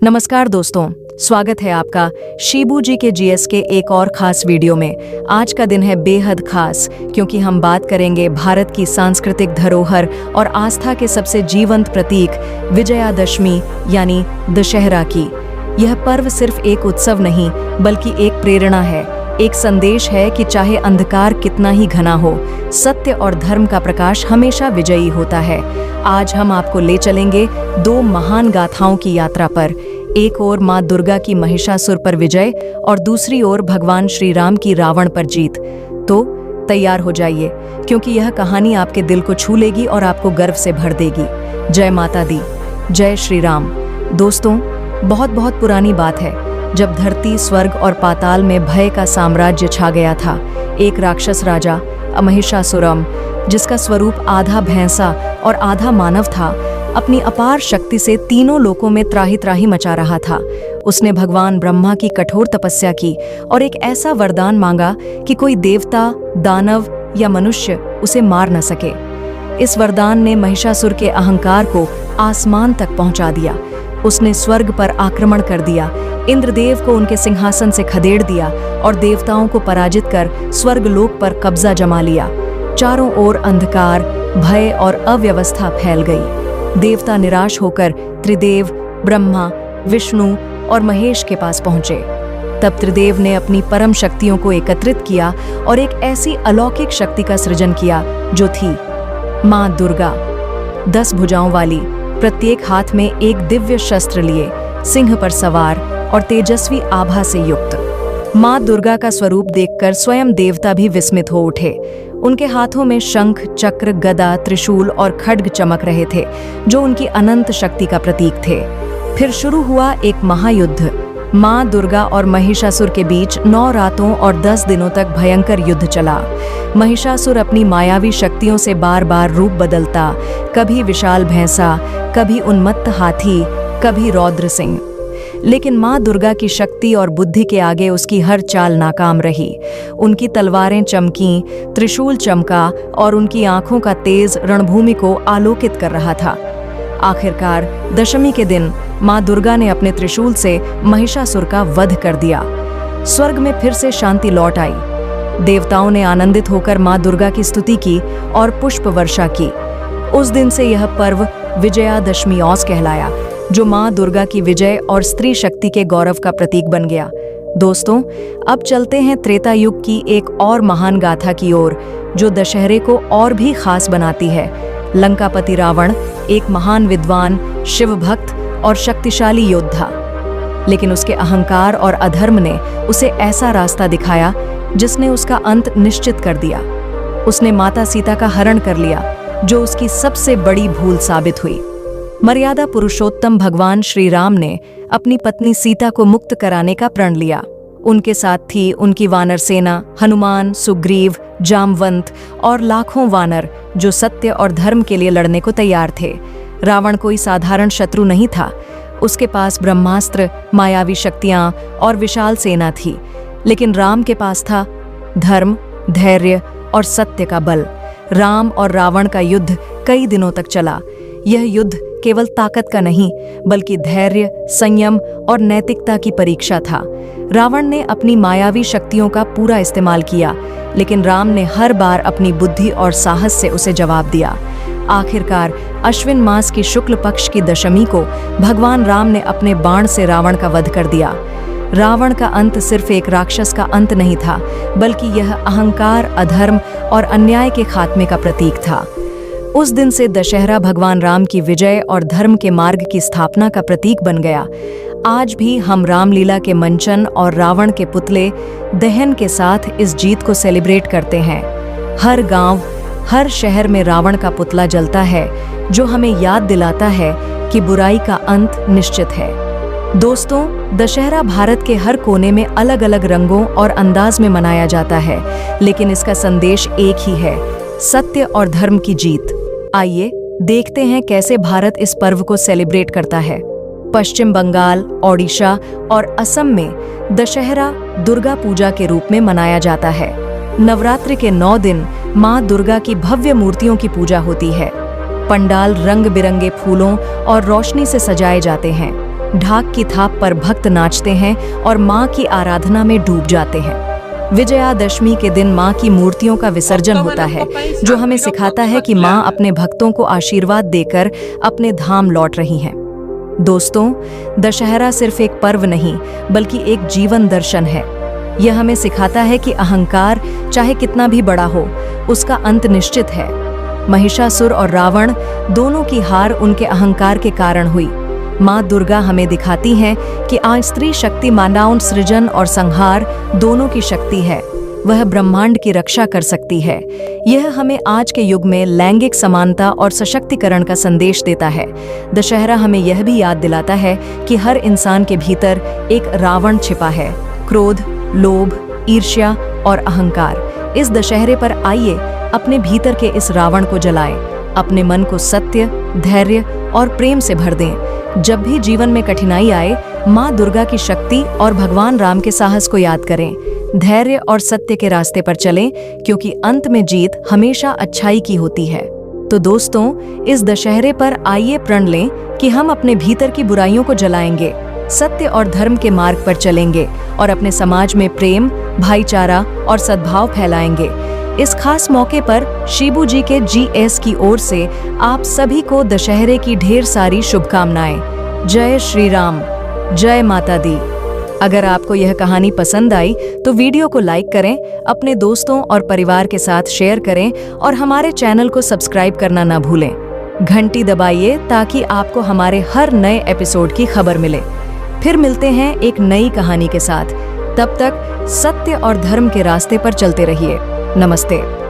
नमस्कार दोस्तों, स्वागत है आपका शिबू जी के जीएस के एक और खास वीडियो में। आज का दिन है बेहद खास क्योंकि हम बात करेंगे भारत की सांस्कृतिक धरोहर और आस्था के सबसे जीवंत प्रतीक विजयादशमी यानी दशहरा की। यह पर्व सिर्फ एक उत्सव नहीं बल्कि एक प्रेरणा है, एक संदेश है कि चाहे अंधकार कितना ही घना हो, सत्य और धर्म का प्रकाश हमेशा विजयी होता है। आज हम आपको ले चलेंगे दो महान गाथाओं की यात्रा पर। एक ओर माँ दुर्गा की महिषासुर पर विजय और दूसरी ओर भगवान श्री राम की रावण पर जीत। तो तैयार हो जाइए क्योंकि यह कहानी आपके दिल को छू लेगी और आपको गर्व से भर देगी। जय माता दी, जय श्री राम। दोस्तों, बहुत बहुत पुरानी बात है जब धरती, स्वर्ग और पाताल में भय का साम्राज्य छा गया था। एक राक्षस राजा महिषासुरम, जिसका स्वरूप आधा भैंसा और आधा मानव था, अपनी अपार शक्ति से तीनों लोकों में त्राही त्राही मचा रहा था। उसने भगवान ब्रह्मा की कठोर तपस्या की और एक ऐसा वरदान मांगा कि कोई देवता, दानव या मनुष्य उसे मार न सके। इस वरदान ने महिषासुर के अहंकार को आसमान तक पहुंचा दिया। उसने स्वर्ग पर आक्रमण कर दिया, इंद्रदेव को उनके सिंहासन से खदेड़ दिया और देवताओं को पराजित कर स्वर्गलोक पर कब्जा जमा लिया। चारों ओर अंधकार, भय और अव्यवस्था फैल गई। देवता निराश होकर त्रिदेव, ब्रह्मा, विष्णु और महेश के पास पहुंचे। तब त्रिदेव ने अपनी परम शक्तियों को एकत्रित किया और एक ऐसी अलौकिक शक्ति का सृजन किया जो थी माँ दुर्गा, 10 भुजाओं वाली, प्रत्येक हाथ में एक दिव्य शस्त्र लिए, सिंह पर सवार और तेजस्वी आभा से युक्त। माँ दुर्गा का स्वरूप देखकर स्वयं देवता भी विस्मित हो उठे। उनके हाथों में शंख, चक्र, गदा, त्रिशूल और खड्ग चमक रहे थे जो उनकी अनंत शक्ति का प्रतीक थे। फिर शुरू हुआ एक महायुद्ध। माँ दुर्गा और महिषासुर के बीच 9 रातों और 10 दिनों तक भयंकर युद्ध चला। महिषासुर अपनी मायावी शक्तियों से बार बार रूप बदलता, कभी विशाल भैंसा, कभी उन्मत्त हाथी, कभी रौद्र सिंह। लेकिन माँ दुर्गा की शक्ति और बुद्धि के आगे उसकी हर चाल नाकाम रही। उनकी तलवारें चमकीं, त्रिशूल चमका और उनकी आंखों का तेज रणभूमि को आलोकित कर रहा था। आखिरकार दशमी के दिन माँ दुर्गा ने अपने त्रिशूल से महिषासुर का वध कर दिया। स्वर्ग में फिर से शांति लौट आई। देवताओं ने आनंदित होकर माँ दुर्गा की स्तुति की और पुष्प वर्षा की। उस दिन से यह पर्व विजयादशमी कहलाया, जो माँ दुर्गा की विजय और स्त्री शक्ति के गौरव का प्रतीक बन गया। दोस्तों, अब चलते हैं त्रेता युग की एक और महान गाथा की ओर, जो दशहरे को और भी खास बनाती है। लंकापति रावण एक महान विद्वान, शिव भक्त और शक्तिशाली योद्धा, लेकिन उसके अहंकार और अधर्म ने उसे ऐसा रास्ता दिखाया जिसने उसका अंत निश्चित कर दिया। उसने माता सीता का हरण कर लिया, जो उसकी सबसे बड़ी भूल साबित हुई। मर्यादा पुरुषोत्तम भगवान श्री राम ने अपनी पत्नी सीता को मुक्त कराने का प्रण लिया। उनके साथ थी उनकी वानर सेना, हनुमान, सुग्रीव, जामवंत और लाखों वानर जो सत्य और धर्म के लिए लड़ने को तैयार थे। रावण कोई साधारण शत्रु नहीं था। उसके पास ब्रह्मास्त्र, मायावी शक्तियां और विशाल सेना थी, लेकिन राम के पास था धर्म, धैर्य और सत्य का बल। राम और रावण का युद्ध कई दिनों तक चला। यह युद्ध केवल ताकत का नहीं बल्कि धैर्य, संयम और नैतिकता की परीक्षा था। रावण ने अपनी मायावी शक्तियों का पूरा इस्तेमाल किया, लेकिन राम ने हर बार अपनी बुद्धि और साहस से उसे जवाब दिया। आखिरकार अश्विन मास की शुक्ल पक्ष की दशमी को भगवान राम ने अपने बाण से रावण का वध कर दिया। रावण का अंत सिर्फ एक राक्षस का अंत नहीं था, बल्कि यह अहंकार, अधर्म और अन्याय के खात्मे का प्रतीक था। उस दिन से दशहरा भगवान राम की विजय और धर्म के मार्ग की स्थापना का प्रतीक बन गया। आज भी हम रामलीला के मंचन और रावण के पुतले दहन के साथ इस जीत को सेलिब्रेट करते हैं। हर गांव, हर शहर में रावण का पुतला जलता है, जो हमें याद दिलाता है कि बुराई का अंत निश्चित है। दोस्तों, दशहरा भारत के हर कोने में अलग अलग रंगों और अंदाज में मनाया जाता है, लेकिन इसका संदेश एक ही है, सत्य और धर्म की जीत। आइए देखते हैं कैसे भारत इस पर्व को सेलिब्रेट करता है। पश्चिम बंगाल, ओडिशा और असम में दशहरा दुर्गा पूजा के रूप में मनाया जाता है। नवरात्रि के 9 दिन माँ दुर्गा की भव्य मूर्तियों की पूजा होती है। पंडाल रंग बिरंगे फूलों और रोशनी से सजाए जाते हैं। ढाक की थाप पर भक्त नाचते हैं और माँ की आराधना में डूब जाते हैं। विजयादशमी के दिन माँ की मूर्तियों का विसर्जन होता है, जो हमें सिखाता है कि माँ अपने भक्तों को आशीर्वाद देकर अपने धाम लौट रही हैं। दोस्तों, दशहरा सिर्फ एक पर्व नहीं, बल्कि एक जीवन दर्शन है। यह हमें सिखाता है कि अहंकार चाहे कितना भी बड़ा हो, उसका अंत निश्चित है। महिषासुर और रावण दोनों की हार उनके अहंकार के कारण हुई। माँ दुर्गा हमें दिखाती हैं कि आज स्त्री शक्ति मानव सृजन और संहार दोनों की शक्ति है। वह ब्रह्मांड की रक्षा कर सकती है। यह हमें आज के युग में लैंगिक समानता और सशक्तिकरण का संदेश देता है। दशहरा हमें यह भी याद दिलाता है कि हर इंसान के भीतर एक रावण छिपा है, क्रोध, लोभ, ईर्ष्या और अहंकार। इस दशहरे पर आइए अपने भीतर के इस रावण को जलाएं, अपने मन को सत्य, धैर्य और प्रेम से भर दें। जब भी जीवन में कठिनाई आए, माँ दुर्गा की शक्ति और भगवान राम के साहस को याद करें। धैर्य और सत्य के रास्ते पर चलें, क्योंकि अंत में जीत हमेशा अच्छाई की होती है। तो दोस्तों, इस दशहरे पर आइए प्रण लें कि हम अपने भीतर की बुराइयों को जलाएंगे, सत्य और धर्म के मार्ग पर चलेंगे और अपने समाज में प्रेम, भाईचारा और सद्भाव फैलाएंगे। इस खास मौके पर शिबू जी के GS की ओर से आप सभी को दशहरे की ढेर सारी शुभकामनाएं। जय श्री राम, जय माता दी। अगर आपको यह कहानी पसंद आई तो वीडियो को लाइक करें, अपने दोस्तों और परिवार के साथ शेयर करें और हमारे चैनल को सब्सक्राइब करना ना भूलें। घंटी दबाइए ताकि आपको हमारे हर नए एपिसोड की खबर मिले। फिर मिलते हैं एक नई कहानी के साथ। तब तक सत्य और धर्म के रास्ते पर चलते रहिए। नमस्ते।